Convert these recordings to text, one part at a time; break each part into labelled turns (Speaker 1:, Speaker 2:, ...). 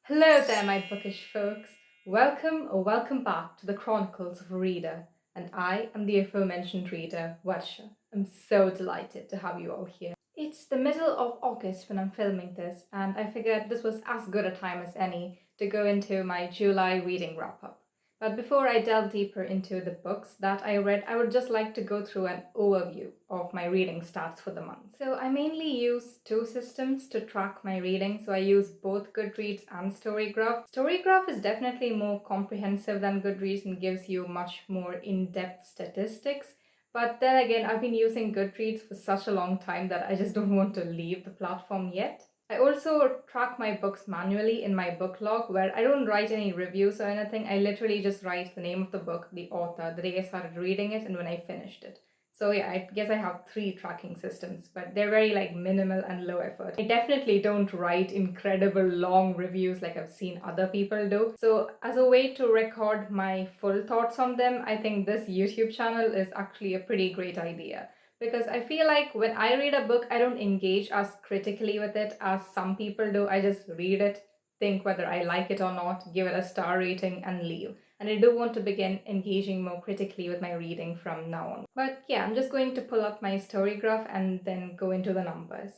Speaker 1: Hello there, my bookish folks. Welcome or welcome back to the Chronicles of a Reader. And I am the aforementioned reader, Varsha. I'm so delighted to have you all here. It's the middle of August when I'm filming this, and I figured this was as good a time as any to go into my July reading wrap up. But before I delve deeper into the books that I read, I would just like to go through an overview of my reading stats for the month. So I mainly use two systems to track my reading. So I use both Goodreads and StoryGraph. StoryGraph is definitely more comprehensive than Goodreads and gives you much more in-depth statistics. But then again, I've been using Goodreads for such a long time that I just don't want to leave the platform yet. I also track my books manually in my book log where I don't write any reviews or anything. I literally just write the name of the book, the author, the day I started reading it, and when I finished it. So yeah, I guess I have three tracking systems, but they're very minimal and low effort. I definitely don't write incredible long reviews like I've seen other people do. So as a way to record my full thoughts on them, I think this YouTube channel is actually a pretty great idea. Because I feel like when I read a book, I don't engage as critically with it as some people do. I just read it, think whether I like it or not, give it a star rating, and leave. And I do want to begin engaging more critically with my reading from now on. But yeah, I'm just going to pull up my StoryGraph and then go into the numbers.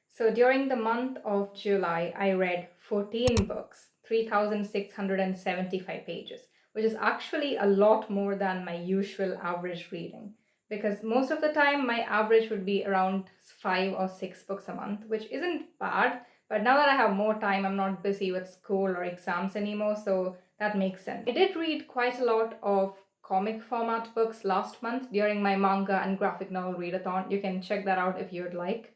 Speaker 1: So during the month of July, I read 14 books, 3,675 pages, which is actually a lot more than my usual average reading. Because most of the time, my average would be around 5 or 6 books a month, which isn't bad. But now that I have more time, I'm not busy with school or exams anymore, so that makes sense. I did read quite a lot of comic format books last month during my manga and graphic novel readathon. You can check that out if you'd like.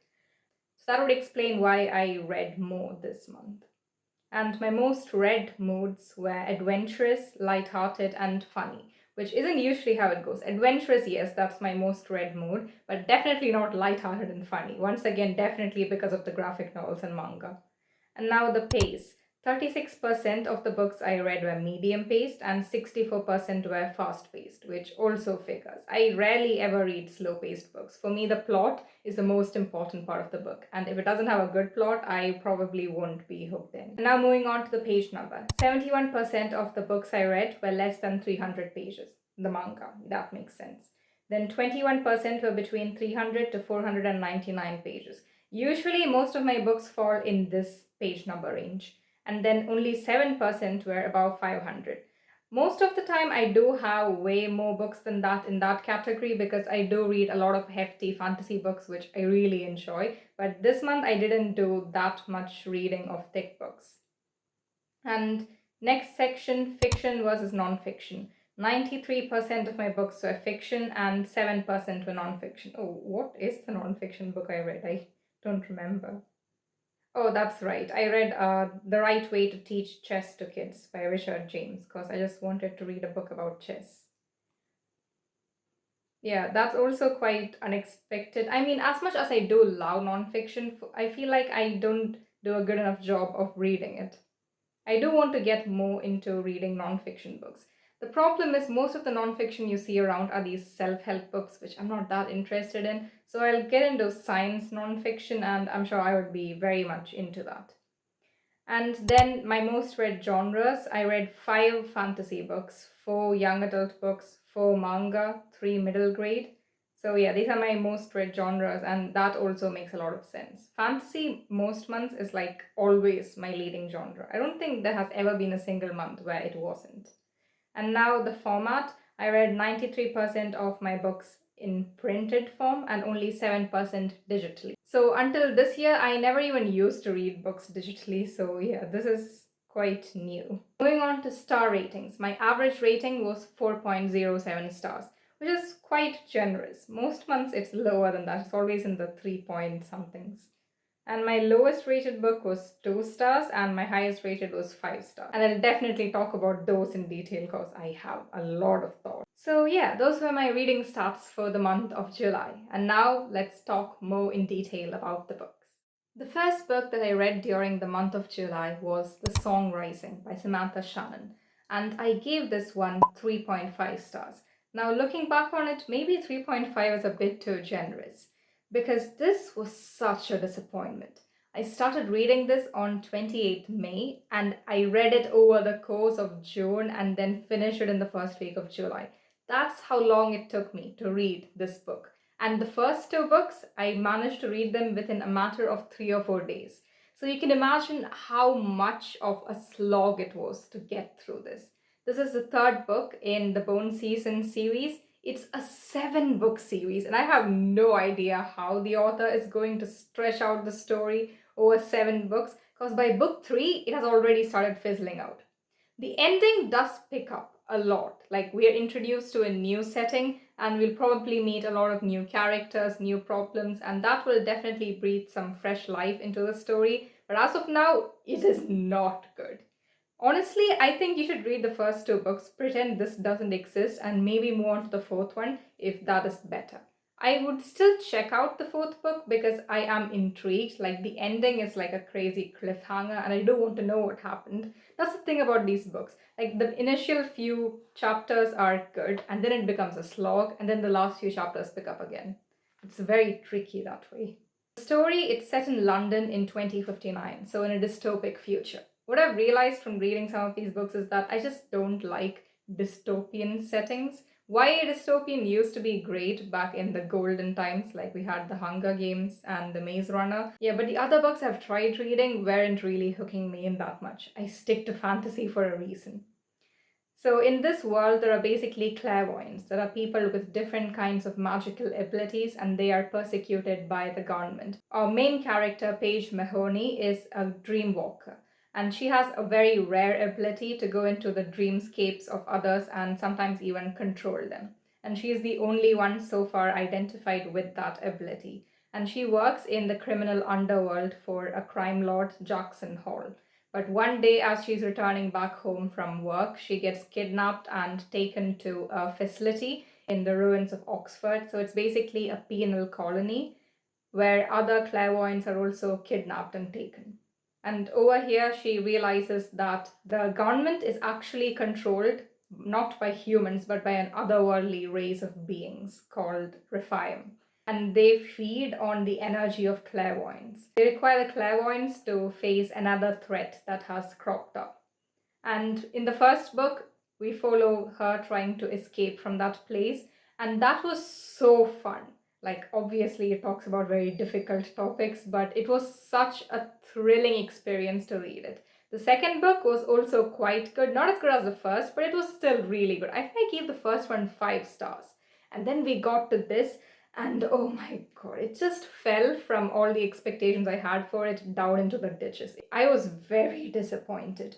Speaker 1: So that would explain why I read more this month. And my most read moods were adventurous, light-hearted, and funny, which isn't usually how it goes. Adventurous, yes, that's my most read mood, but definitely not light-hearted and funny. Once again, definitely because of the graphic novels and manga. And now the pace. 36% of the books I read were medium paced and 64% were fast paced, which also figures. I rarely ever read slow paced books. For me, the plot is the most important part of the book, and if it doesn't have a good plot, I probably won't be hooked in. Now, moving on to the page number. 71% of the books I read were less than 300 pages. The manga, that makes sense. Then 21% were between 300 to 499 pages. Usually, most of my books fall in this page number range, and then only 7% were above 500. Most of the time, I do have way more books than that in that category because I do read a lot of hefty fantasy books, which I really enjoy. But this month, I didn't do that much reading of thick books. And next section, fiction versus non-fiction. 93% of my books were fiction and 7% were non-fiction. Oh, what is the non-fiction book I read? I don't remember. Oh, that's right. I read The Right Way to Teach Chess to Kids by Richard James because I just wanted to read a book about chess. Yeah, that's also quite unexpected. I mean, as much as I do love nonfiction, I feel like I don't do a good enough job of reading it. I do want to get more into reading nonfiction books. The problem is most of the nonfiction you see around are these self-help books, which I'm not that interested in. So I'll get into science nonfiction, and I'm sure I would be very much into that. And then my most read genres, I read 5 fantasy books, 4 young adult books, 4 manga, 3 middle grade. So yeah, these are my most read genres, and that also makes a lot of sense. Fantasy most months is like always my leading genre. I don't think there has ever been a single month where it wasn't. And now the format, I read 93% of my books in printed form and only 7% digitally. So until this year, I never even used to read books digitally. So yeah, this is quite new. Moving on to star ratings. My average rating was 4.07 stars, which is quite generous. Most months it's lower than that. It's always in the 3 point somethings. And my lowest rated book was 2 stars and my highest rated was 5 stars. And I'll definitely talk about those in detail because I have a lot of thoughts. So yeah, those were my reading stats for the month of July. And now let's talk more in detail about the books. The first book that I read during the month of July was The Song Rising by Samantha Shannon. And I gave this one 3.5 stars. Now looking back on it, maybe 3.5 is a bit too generous, because this was such a disappointment. I started reading this on 28th May and I read it over the course of June and then finished it in the first week of July. That's how long it took me to read this book. And the first two books, I managed to read them within a matter of 3 or 4 days. So you can imagine how much of a slog it was to get through this. This is the third book in the Bone Season series. It's a 7 book series, and I have no idea how the author is going to stretch out the story over 7 books, because by book 3, it has already started fizzling out. The ending does pick up a lot. Like, we are introduced to a new setting and we'll probably meet a lot of new characters, new problems, and that will definitely breathe some fresh life into the story. But as of now, it is not good. Honestly, I think you should read the first 2 books, pretend this doesn't exist, and maybe move on to the fourth one if that is better. I would still check out the fourth book because I am intrigued. Like, the ending is like a crazy cliffhanger, and I do want to know what happened. That's the thing about these books. Like, the initial few chapters are good, and then it becomes a slog, and then the last few chapters pick up again. It's very tricky that way. The story, it's set in London in 2059, so in a dystopic future. What I've realized from reading some of these books is that I just don't like dystopian settings. YA dystopian used to be great back in the golden times, like we had the Hunger Games and the Maze Runner. Yeah, but the other books I've tried reading weren't really hooking me in that much. I stick to fantasy for a reason. So in this world, there are basically clairvoyants. There are people with different kinds of magical abilities and they are persecuted by the government. Our main character, Paige Mahoney, is a dream walker. And she has a very rare ability to go into the dreamscapes of others and sometimes even control them. And she is the only one so far identified with that ability. And she works in the criminal underworld for a crime lord, Jackson Hall. But one day, as she's returning back home from work, she gets kidnapped and taken to a facility in the ruins of Oxford. So it's basically a penal colony where other clairvoyants are also kidnapped and taken. And over here, she realizes that the government is actually controlled not by humans, but by an otherworldly race of beings called Rephaim. And they feed on the energy of clairvoyance. They require the clairvoyants to face another threat that has cropped up. And in the first book, we follow her trying to escape from that place, and that was so fun. Like, obviously, it talks about very difficult topics, but it was such a thrilling experience to read it. The second book was also quite good, not as good as the first, but it was still really good. I think I gave the first one 5 stars. And then we got to this, and oh my god, it just fell from all the expectations I had for it down into the ditches. I was very disappointed.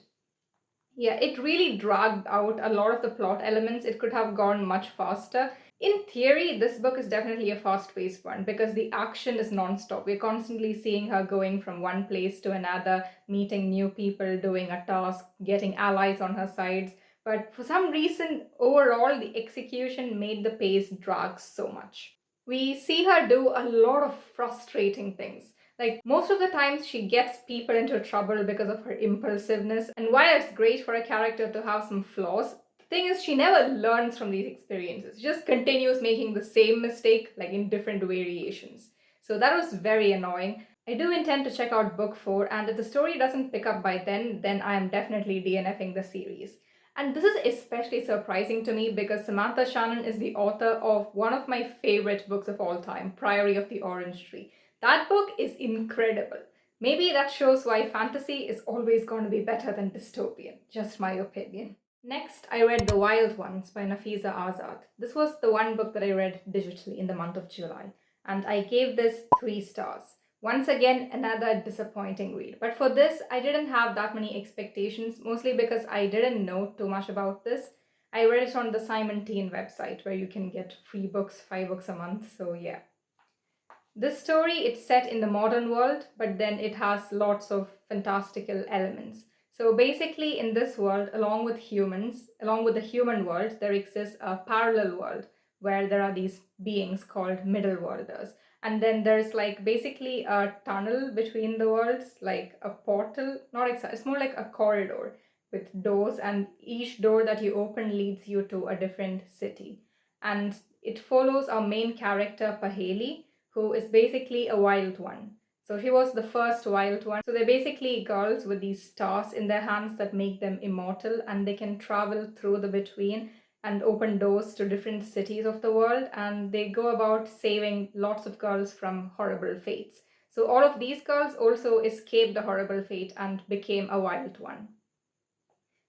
Speaker 1: Yeah, it really dragged out a lot of the plot elements. It could have gone much faster. In theory, this book is definitely a fast-paced one because the action is non-stop. We're constantly seeing her going from one place to another, meeting new people, doing a task, getting allies on her sides. But for some reason, overall, the execution made the pace drag so much. We see her do a lot of frustrating things. Like, most of the times she gets people into trouble because of her impulsiveness. And while it's great for a character to have some flaws, the thing is she never learns from these experiences. She just continues making the same mistake, like in different variations. So that was very annoying. I do intend to check out book 4, and if the story doesn't pick up by then I am definitely DNFing the series. And this is especially surprising to me because Samantha Shannon is the author of one of my favorite books of all time, Priory of the Orange Tree. That book is incredible. Maybe that shows why fantasy is always going to be better than dystopian. Just my opinion. Next, I read The Wild Ones by Nafisa Azad. This was the one book that I read digitally in the month of July, and I gave this 3 stars. Once again, another disappointing read. But for this, I didn't have that many expectations, mostly because I didn't know too much about this. I read it on the Simon Teen website where you can get free books, 5 books a month, so yeah. This story, it's set in the modern world, but then it has lots of fantastical elements. So basically in this world, along with the human world, there exists a parallel world where there are these beings called middle worlders. And then there's like basically a tunnel between the worlds, like a portal, not exactly, it's more like a corridor with doors, and each door that you open leads you to a different city. And it follows our main character, Paheli, who is basically a wild one. So she was the first wild one. So they're basically girls with these stars in their hands that make them immortal, and they can travel through the between and open doors to different cities of the world, and they go about saving lots of girls from horrible fates. So all of these girls also escaped the horrible fate and became a wild one.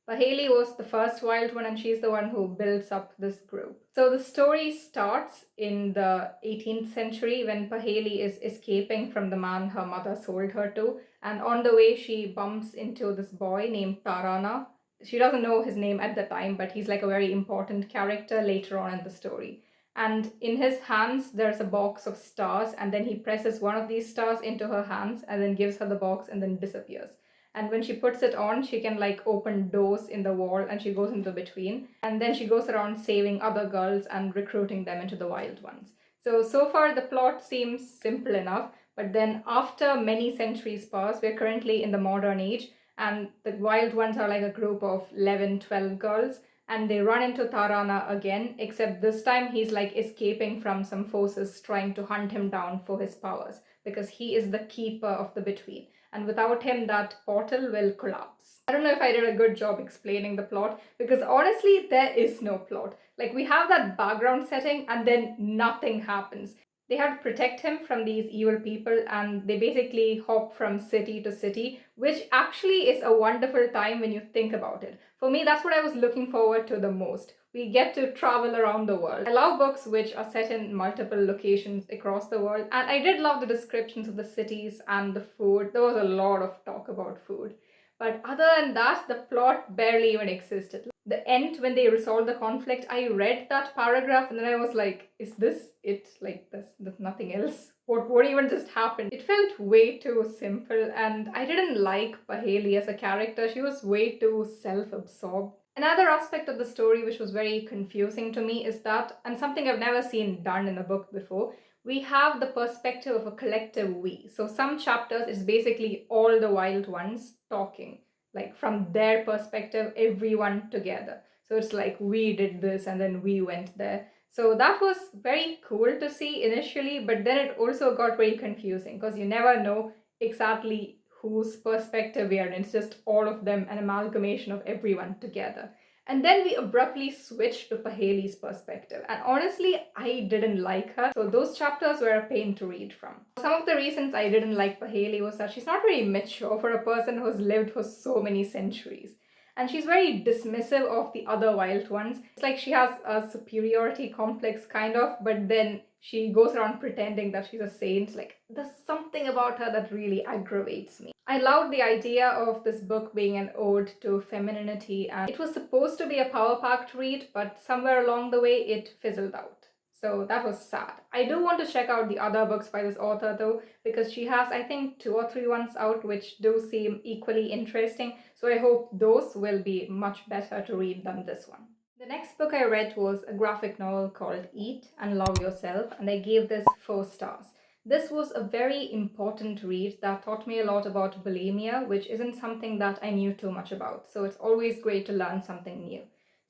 Speaker 1: Paheli was the first wild one, and she's the one who builds up this group. So the story starts in the 18th century when Paheli is escaping from the man her mother sold her to, and on the way she bumps into this boy named Tarana. She doesn't know his name at the time, but he's like a very important character later on in the story. And in his hands, there's a box of stars, and then he presses one of these stars into her hands and then gives her the box and then disappears. And when she puts it on, she can like open doors in the wall and she goes into between. And then she goes around saving other girls and recruiting them into the wild ones. So far the plot seems simple enough, but then after many centuries pass, we're currently in the modern age, and the wild ones are like a group of 11, 12 girls, and they run into Tarana again, except this time he's like escaping from some forces trying to hunt him down for his powers, because he is the keeper of the between, and without him that portal will collapse. I don't know if I did a good job explaining the plot, because honestly there is no plot. Like, we have that background setting and then nothing happens. They have to protect him from these evil people, and they basically hop from city to city, which actually is a wonderful time when you think about it. For me, that's what I was looking forward to the most. We get to travel around the world. I love books which are set in multiple locations across the world, and I did love the descriptions of the cities and the food. There was a lot of talk about food. But other than that, the plot barely even existed. The end, when they resolved the conflict, I read that paragraph and then I was like, is this it? Like, there's nothing else? What even just happened? It felt way too simple, and I didn't like Paheli as a character. She was way too self-absorbed. Another aspect of the story which was very confusing to me is that, and something I've never seen done in a book before, we have the perspective of a collective we. So some chapters is basically all the wild ones talking, like from their perspective, everyone together. So it's like, we did this and then we went there. So that was very cool to see initially, but then it also got very confusing because you never know exactly whose perspective we are in. It's just all of them, an amalgamation of everyone together. And then we abruptly switched to Paheli's perspective. And honestly, I didn't like her. So those chapters were a pain to read from. Some of the reasons I didn't like Paheli was that she's not very mature for a person who's lived for so many centuries. And she's very dismissive of the other wild ones. It's like she has a superiority complex, kind of, but then she goes around pretending that she's a saint. Like, there's something about her that really aggravates me. I loved the idea of this book being an ode to femininity, and it was supposed to be a power-packed read, but somewhere along the way it fizzled out. So that was sad. I do want to check out the other books by this author though, because she has, I think, 2 or 3 ones out which do seem equally interesting. So I hope those will be much better to read than this one. The next book I read was a graphic novel called Eat and Love Yourself, and I gave this 4 stars. This was a very important read that taught me a lot about bulimia, which isn't something that I knew too much about. So it's always great to learn something new.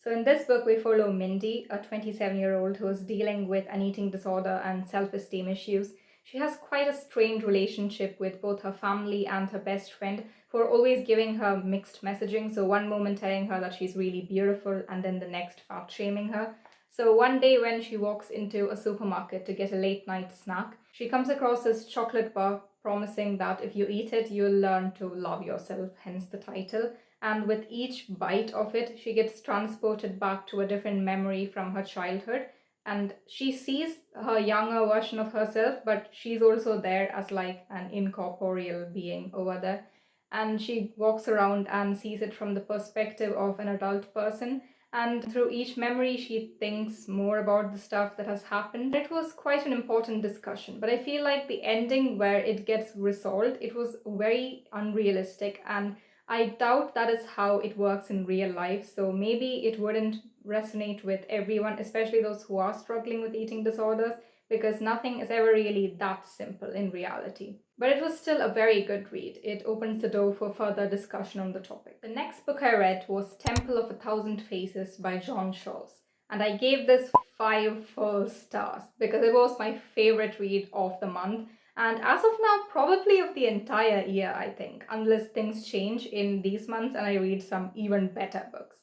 Speaker 1: So in this book, we follow Mindy, a 27-year-old who is dealing with an eating disorder and self-esteem issues. She has quite a strained relationship with both her family and her best friend, who are always giving her mixed messaging. So one moment telling her that she's really beautiful and then the next fat shaming her. So one day when she walks into a supermarket to get a late night snack, she comes across this chocolate bar promising that if you eat it, you'll learn to love yourself, hence the title. And with each bite of it, she gets transported back to a different memory from her childhood. And she sees her younger version of herself, but she's also there as like an incorporeal being over there. And she walks around and sees it from the perspective of an adult person. And through each memory, she thinks more about the stuff that has happened. It was quite an important discussion, but I feel like the ending where it gets resolved, it was very unrealistic, and I doubt that is how it works in real life, so maybe it wouldn't resonate with everyone, especially those who are struggling with eating disorders, because nothing is ever really that simple in reality. But it was still a very good read. It opens the door for further discussion on the topic. The next book I read was Temple of a Thousand Faces by John Scholes, and I gave this 5 full stars because it was my favorite read of the month. and as of now, probably of the entire year, I think, unless things change in these months and I read some even better books.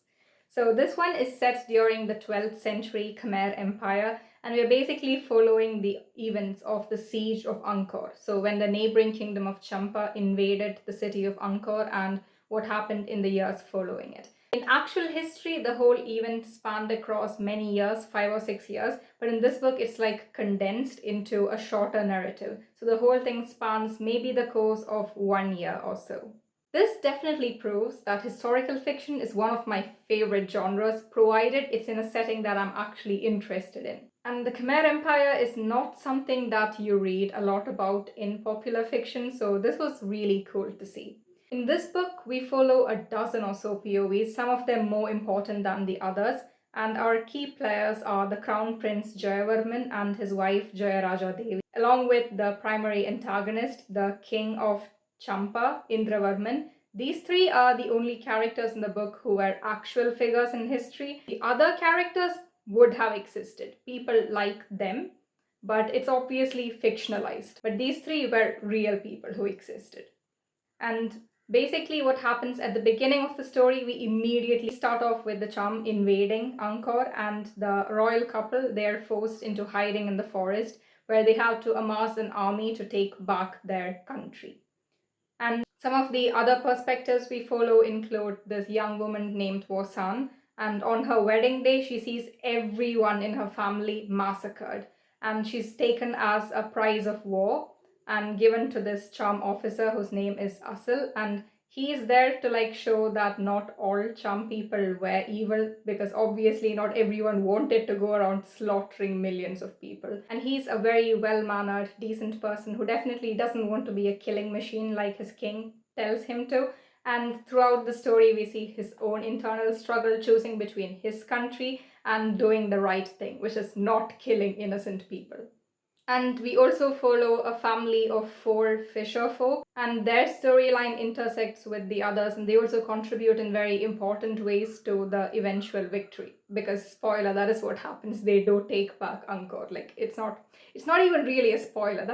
Speaker 1: So this one is set during the 12th century Khmer Empire, and we're basically following the events of the siege of Angkor. So when the neighboring kingdom of Champa invaded the city of Angkor and what happened in the years following it. In actual history, the whole event spanned across many years, 5 or 6 years, but in this book, it's like condensed into a shorter narrative. So the whole thing spans maybe the course of 1 year or so. This definitely proves that historical fiction is one of my favorite genres, provided it's in a setting that I'm actually interested in. And the Khmer Empire is not something that you read a lot about in popular fiction, so this was really cool to see. In this book, we follow a dozen or so POVs, some of them more important than the others, and our key players are the Crown Prince Jayavarman and his wife Jayaraja Devi, along with the primary antagonist, the King of Champa, Indravarman. These three are the only characters in the book who were actual figures in history. The other characters would have existed, people like them, but it's obviously fictionalized. But these three were real people who existed. And basically what happens at the beginning of the story, we immediately start off with the Cham invading Angkor, and the royal couple, they're forced into hiding in the forest where they have to amass an army to take back their country. And some of the other perspectives we follow include this young woman named Wasan, and on her wedding day, she sees everyone in her family massacred, and she's taken as a prize of war and given to this charm officer whose name is Asil, and he is there to like show that not all charm people were evil, because obviously not everyone wanted to go around slaughtering millions of people. And he's a very well-mannered, decent person who definitely doesn't want to be a killing machine like his king tells him to. And throughout the story, we see his own internal struggle choosing between his country and doing the right thing, which is not killing innocent people. And we also follow a family of 4 fisher folk, and their storyline intersects with the others, and they also contribute in very important ways to the eventual victory. Because spoiler, that is what happens. They do take back Angkor. Like it's not even really a spoiler.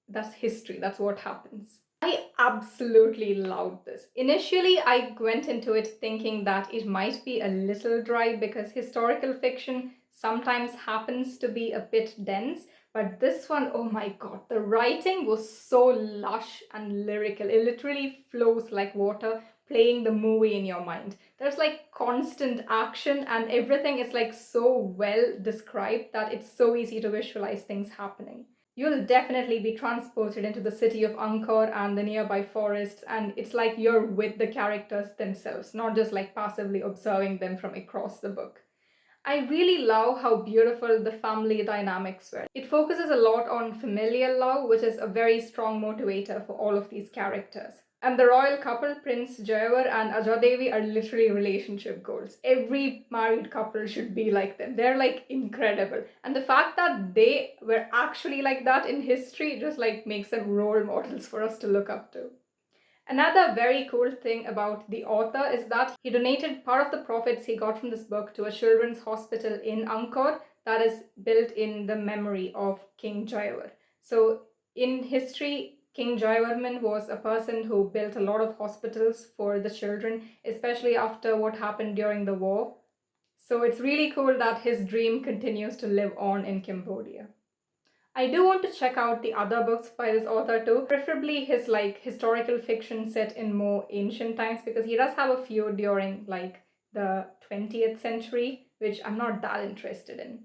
Speaker 1: That's history. That's what happens. I absolutely loved this. Initially, I went into it thinking that it might be a little dry because historical fiction sometimes happens to be a bit dense. But this one, oh my god, the writing was so lush and lyrical. It literally flows like water, playing the movie in your mind. There's like constant action and everything is like so well described that it's so easy to visualize things happening. You'll definitely be transported into the city of Angkor and the nearby forests, and it's like you're with the characters themselves, not just like passively observing them from across the book. I really love how beautiful the family dynamics were. It focuses a lot on familial love, which is a very strong motivator for all of these characters. And the royal couple, Prince Jayavar and Ajadevi, are literally relationship goals. Every married couple should be like them. They're like incredible. And the fact that they were actually like that in history just like makes them role models for us to look up to. Another very cool thing about the author is that he donated part of the profits he got from this book to a children's hospital in Angkor that is built in the memory of King Jayavar. So in history, King Jayavarman was a person who built a lot of hospitals for the children, especially after what happened during the war. So it's really cool that his dream continues to live on in Cambodia. I do want to check out the other books by this author too, preferably his like historical fiction set in more ancient times, because he does have a few during like the 20th century, which I'm not that interested in.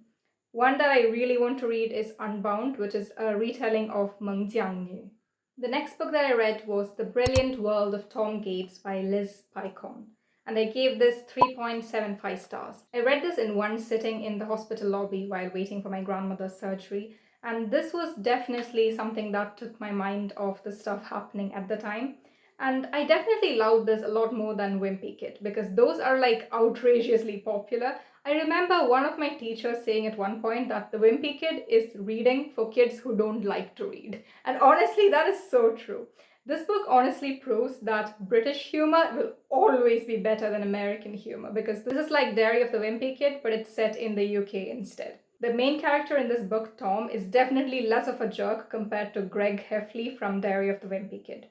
Speaker 1: One that I really want to read is Unbound, which is a retelling of Meng Jiangnu. The next book that I read was The Brilliant World of Tom Gates by Liz Picon, and I gave this 3.75 stars. I read this in one sitting in the hospital lobby while waiting for my grandmother's surgery, and this was definitely something that took my mind off the stuff happening at the time. And I definitely loved this a lot more than Wimpy Kid, because those are like outrageously popular. I remember one of my teachers saying at one point that the Wimpy Kid is reading for kids who don't like to read. And honestly, that is so true. This book honestly proves that British humor will always be better than American humor, because this is like Diary of the Wimpy Kid, but it's set in the UK instead. The main character in this book, Tom, is definitely less of a jerk compared to Greg Heffley from Diary of the Wimpy Kid.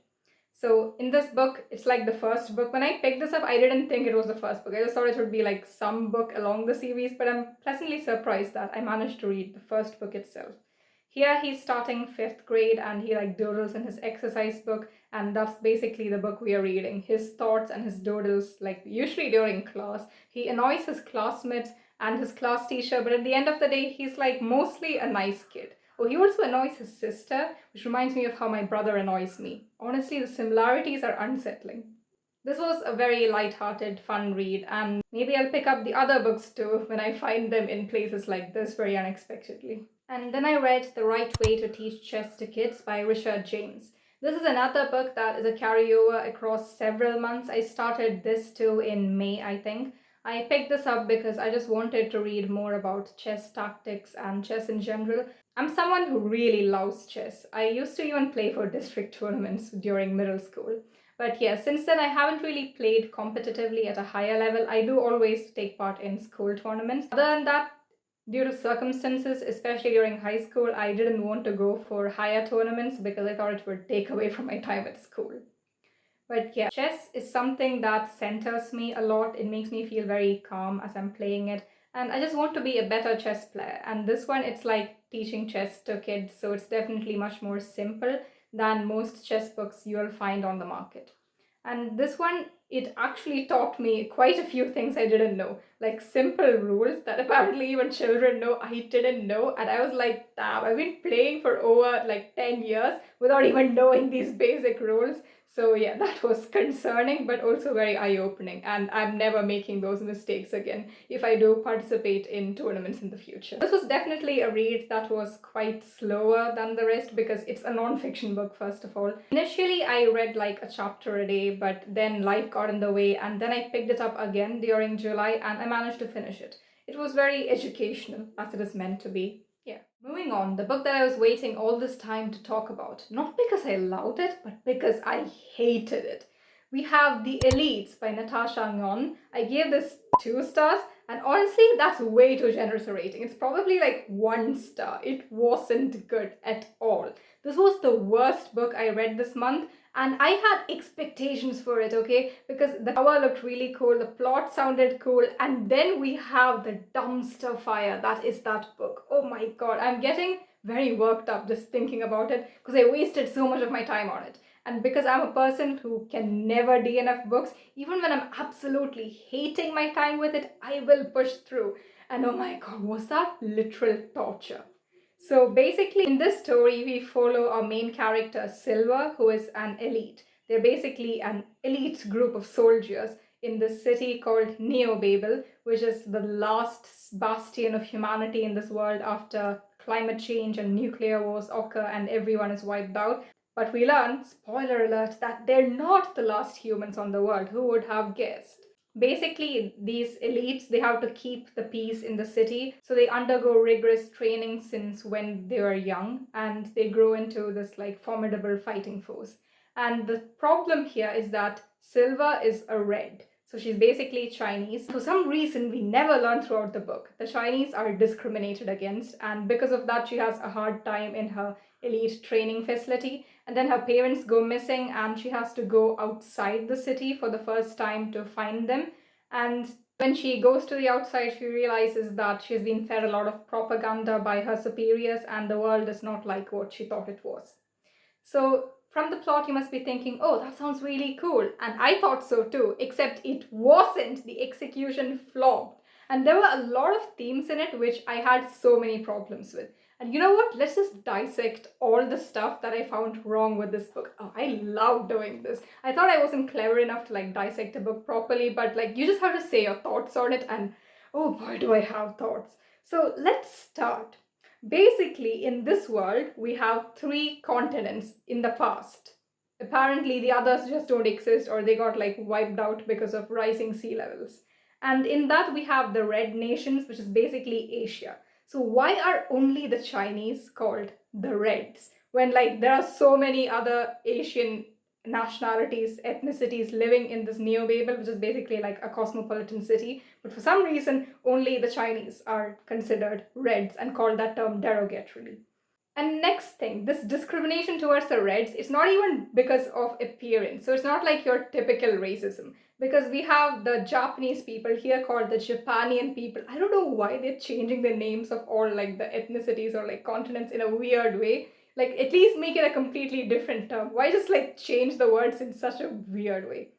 Speaker 1: So in this book, it's like the first book. When I picked this up, I didn't think it was the first book. I just thought it would be like some book along the series, but I'm pleasantly surprised that I managed to read the first book itself. Here he's starting 5th grade and he like doodles in his exercise book, and that's basically the book we are reading. His thoughts and his doodles, like usually during class. He annoys his classmates and his class teacher, but at the end of the day, he's like mostly a nice kid. Oh, he also annoys his sister, which reminds me of how my brother annoys me. Honestly, the similarities are unsettling. This was a very light-hearted, fun read, and maybe I'll pick up the other books too when I find them in places like this very unexpectedly. And then I read The Right Way to Teach Chess to Kids by Richard James. This is another book that is a carryover across several months. I started this too in May, I think. I picked this up because I just wanted to read more about chess tactics and chess in general. I'm someone who really loves chess. I used to even play for district tournaments during middle school. But yeah, since then I haven't really played competitively at a higher level. I do always take part in school tournaments. Other than that, due to circumstances, especially during high school, I didn't want to go for higher tournaments because I thought it would take away from my time at school. But yeah, chess is something that centers me a lot. It makes me feel very calm as I'm playing it. And I just want to be a better chess player. And this one, it's like teaching chess to kids. So it's definitely much more simple than most chess books you'll find on the market. And this one, it actually taught me quite a few things I didn't know. Like simple rules that apparently even children know, I didn't know. And I was like, damn, I've been playing for over like 10 years without even knowing these basic rules. So yeah, that was concerning, but also very eye-opening. And I'm never making those mistakes again if I do participate in tournaments in the future. This was definitely a read that was quite slower than the rest because it's a non-fiction book, first of all. Initially, I read like a chapter a day, but then life got in the way, and then I picked it up again during July, and I managed to finish it. It was very educational, as it is meant to be. Yeah. Moving on, the book that I was waiting all this time to talk about, not because I loved it, but because I hated it. We have The Elites by Natasha Ngon. I gave this 2 stars, and honestly, that's way too generous a rating. It's probably like 1 star. It wasn't good at all. This was the worst book I read this month, and I had expectations for it, okay? Because the cover looked really cool, the plot sounded cool, and then we have the dumpster fire that is that book. Oh my god, I'm getting very worked up just thinking about it because I wasted so much of my time on it. And because I'm a person who can never DNF books, even when I'm absolutely hating my time with it, I will push through. And oh my god, was that literal torture. So basically in this story, we follow our main character Silver, who is an elite. They're basically an elite group of soldiers in this city called Neo Babel, which is the last bastion of humanity in this world after climate change and nuclear wars occur and everyone is wiped out. But we learn, spoiler alert, that they're not the last humans on the world. Who would have guessed? Basically, these elites, they have to keep the peace in the city, so they undergo rigorous training since when they were young, and they grow into this like formidable fighting force. And the problem here is that Silva is a red, so she's basically Chinese. For some reason, we never learn throughout the book. The Chinese are discriminated against, and because of that, she has a hard time in her elite training facility. And then her parents go missing and she has to go outside the city for the first time to find them. And when she goes to the outside, she realizes that she's been fed a lot of propaganda by her superiors and the world is not like what she thought it was. So from the plot, you must be thinking, oh, that sounds really cool. And I thought so too, except it wasn't. The execution flopped. And there were a lot of themes in it which I had so many problems with. And you know what? Let's just dissect all the stuff that I found wrong with this book. Oh, I love doing this. I thought I wasn't clever enough to like dissect a book properly, but like you just have to say your thoughts on it and oh boy, do I have thoughts. So let's start. Basically, in this world, we have 3 continents in the past. Apparently, the others just don't exist or they got like wiped out because of rising sea levels. And in that, we have the Red Nations, which is basically Asia. So why are only the Chinese called the Reds when like there are so many other Asian nationalities, ethnicities living in this Neo Babel, which is basically like a cosmopolitan city. But for some reason, only the Chinese are considered Reds and called that term derogatorily. And next thing, this discrimination towards the Reds, it's not even because of appearance. So it's not like your typical racism. Because we have the Japanese people here called the Japanian people. I don't know why they're changing the names of all like the ethnicities or like continents in a weird way. Like at least make it a completely different term. Why just like change the words in such a weird way?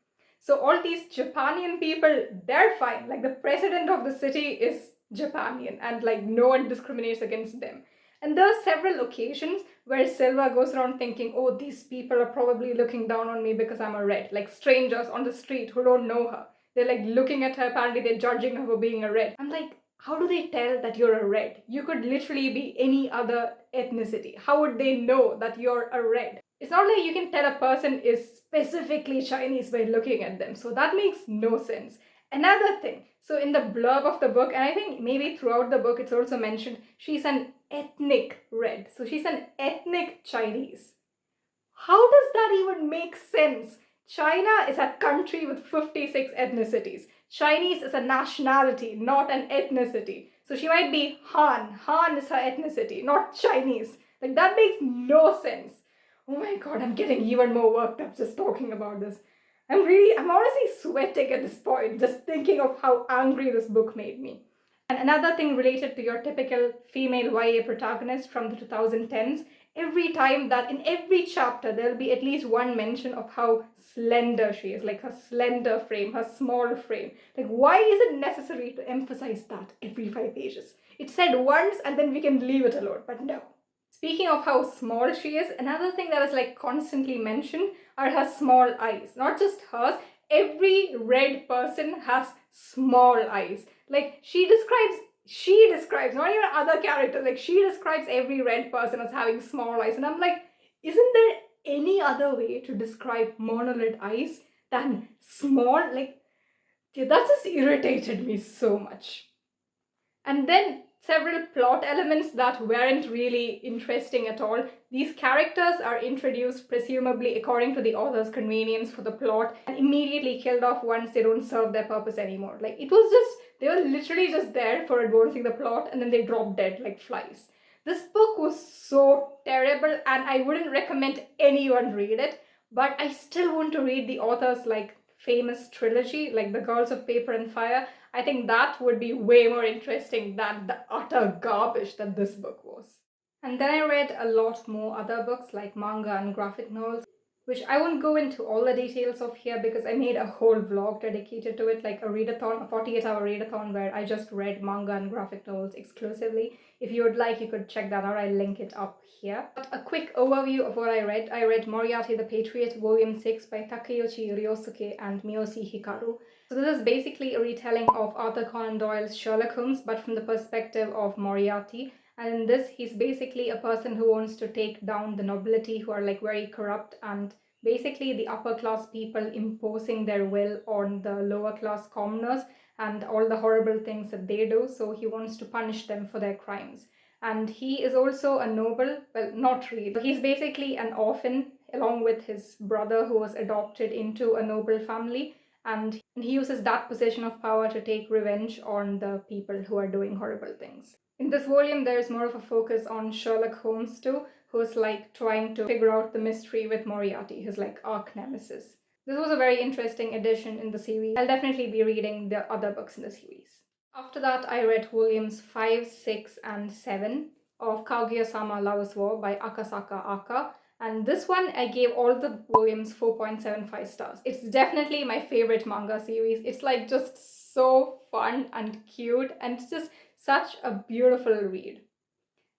Speaker 1: So all these Japanian people, they're fine. Like the president of the city is Japanian and like no one discriminates against them. And there are several occasions where Silva goes around thinking, oh, these people are probably looking down on me because I'm a Red. Like strangers on the street who don't know her. They're like looking at her, apparently they're judging her for being a Red. I'm like, how do they tell that you're a Red? You could literally be any other ethnicity. How would they know that you're a Red? It's not like you can tell a person is specifically Chinese by looking at them. So that makes no sense. Another thing, so in the blurb of the book, and I think maybe throughout the book it's also mentioned, she's an ethnic Red. So she's an ethnic Chinese. How does that even make sense? China is a country with 56 ethnicities. Chinese is a nationality, not an ethnicity. So she might be Han. Han is her ethnicity, not Chinese. Like that makes no sense. Oh my god, I'm getting even more worked up just talking about this. I'm honestly sweating at this point, just thinking of how angry this book made me. And another thing related to your typical female YA protagonist from the 2010s, every time that in every chapter there'll be at least one mention of how slender she is, like her slender frame, her small frame. Like, why is it necessary to emphasize that every 5 pages? It's said once and then we can leave it alone, but no. Speaking of how small she is, another thing that is like constantly mentioned are her small eyes. Not just hers, every Red person has small eyes. Like she describes, not even other characters, like she describes every Red person as having small eyes. And I'm like, isn't there any other way to describe monolith eyes than small? Like, that just irritated me so much. And then several plot elements that weren't really interesting at all. These characters are introduced presumably according to the author's convenience for the plot and immediately killed off once they don't serve their purpose anymore. Like it was just, they were literally just there for advancing the plot and then they dropped dead like flies. This book was so terrible and I wouldn't recommend anyone read it, but I still want to read the author's like famous trilogy, like The Girls of Paper and Fire. I think that would be way more interesting than the utter garbage that this book was. And then I read a lot more other books like manga and graphic novels, which I won't go into all the details of here because I made a whole vlog dedicated to it, like a readathon, a 48-hour readathon where I just read manga and graphic novels exclusively. If you would like, you could check that out. I'll link it up here. But a quick overview of what I read Moriarty the Patriot, Volume 6 by Takeuchi Ryosuke and Miyoshi Hikaru. So this is basically a retelling of Arthur Conan Doyle's Sherlock Holmes, but from the perspective of Moriarty. And in this, he's basically a person who wants to take down the nobility who are like very corrupt and basically the upper class people imposing their will on the lower class commoners and all the horrible things that they do. So he wants to punish them for their crimes. And he is also a noble, well, not really. He's basically an orphan along with his brother who was adopted into a noble family. And he uses that position of power to take revenge on the people who are doing horrible things. In this volume, there's more of a focus on Sherlock Holmes too, who's like trying to figure out the mystery with Moriarty, his like arch nemesis. This was a very interesting addition in the series. I'll definitely be reading the other books in the series. After that, I read volumes 5, 6, and 7 of Kaguya-sama Love's War by Akasaka Aka. And this one, I gave all the volumes 4.75 stars. It's definitely my favorite manga series. It's like just so fun and cute and it's just such a beautiful read.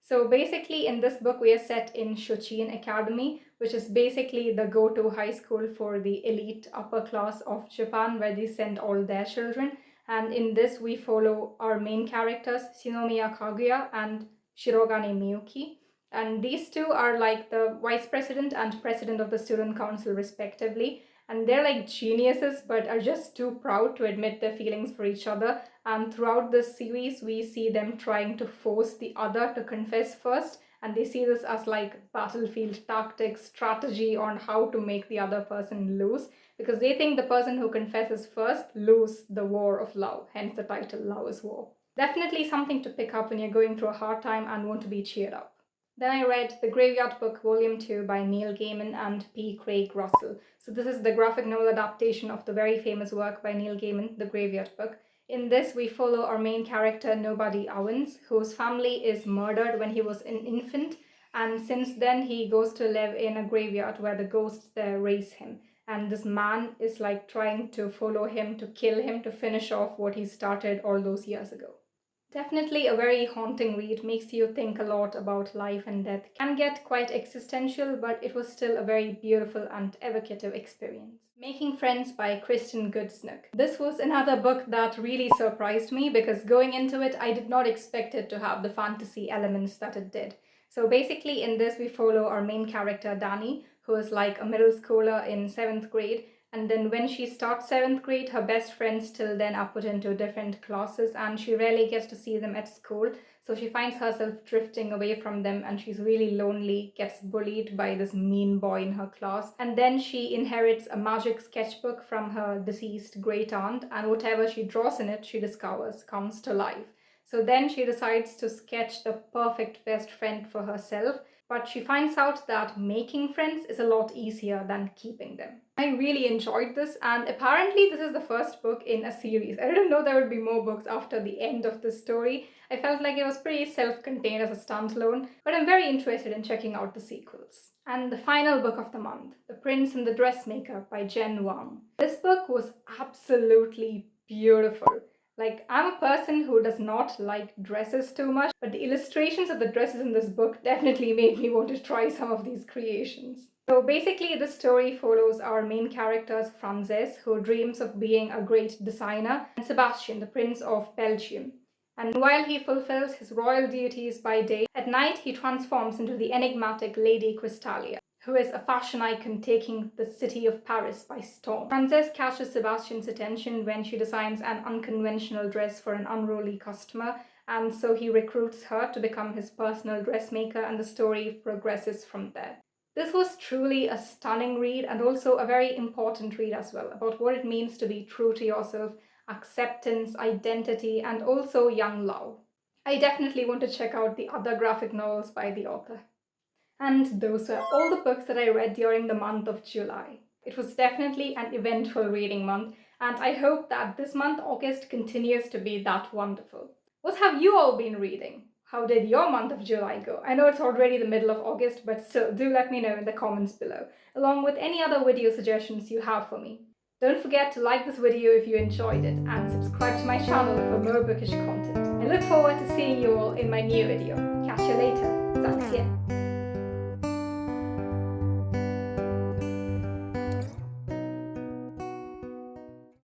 Speaker 1: So basically in this book we are set in Shochin Academy, which is basically the go-to high school for the elite upper class of Japan where they send all their children. And in this we follow our main characters, Shinomiya Kaguya and Shirogane Miyuki. And these two are like the vice president and president of the student council respectively. And they're like geniuses but are just too proud to admit their feelings for each other. And throughout this series, we see them trying to force the other to confess first and they see this as like battlefield tactics, strategy on how to make the other person lose, because they think the person who confesses first lose the war of love, hence the title Love is War. Definitely something to pick up when you're going through a hard time and want to be cheered up. Then I read The Graveyard Book Volume 2 by Neil Gaiman and P. Craig Russell. So this is the graphic novel adaptation of the very famous work by Neil Gaiman, The Graveyard Book. In this, we follow our main character, Nobody Owens, whose family is murdered when he was an infant, and since then he goes to live in a graveyard where the ghosts there raise him. And this man is like trying to follow him, to kill him, to finish off what he started all those years ago. Definitely a very haunting read, makes you think a lot about life and death. Can get quite existential, but it was still a very beautiful and evocative experience. Making Friends by Kristen Goodsnook. This was another book that really surprised me because going into it, I did not expect it to have the fantasy elements that it did. So basically in this, we follow our main character, Danny, who is like a middle schooler in 7th grade. And then when she starts 7th grade, her best friends till then are put into different classes and she rarely gets to see them at school. So she finds herself drifting away from them and she's really lonely, gets bullied by this mean boy in her class. And then she inherits a magic sketchbook from her deceased great aunt, and whatever she draws in it, she discovers comes to life. So then she decides to sketch the perfect best friend for herself, but she finds out that making friends is a lot easier than keeping them. I really enjoyed this, and apparently this is the first book in a series. I didn't know there would be more books after the end of this story. I felt like it was pretty self-contained as a standalone, but I'm very interested in checking out the sequels. And the final book of the month, The Prince and the Dressmaker by Jen Wang. This book was absolutely beautiful. Like, I'm a person who does not like dresses too much, but the illustrations of the dresses in this book definitely made me want to try some of these creations. So basically, this story follows our main characters, Frances, who dreams of being a great designer, and Sebastian, the Prince of Belgium. And while he fulfills his royal duties by day, at night he transforms into the enigmatic Lady Crystalia, who is a fashion icon taking the city of Paris by storm. Frances catches Sebastian's attention when she designs an unconventional dress for an unruly customer, and so he recruits her to become his personal dressmaker, and the story progresses from there. This was truly a stunning read and also a very important read as well, about what it means to be true to yourself, acceptance, identity, and also young love. I definitely want to check out the other graphic novels by the author. And those were all the books that I read during the month of July. It was definitely an eventful reading month, and I hope that this month, August, continues to be that wonderful. What have you all been reading? How did your month of July go? I know it's already the middle of August, but still, do let me know in the comments below, along with any other video suggestions you have for me. Don't forget to like this video if you enjoyed it, and subscribe to my channel for more bookish content. I look forward to seeing you all in my new video. Catch you later. 再见.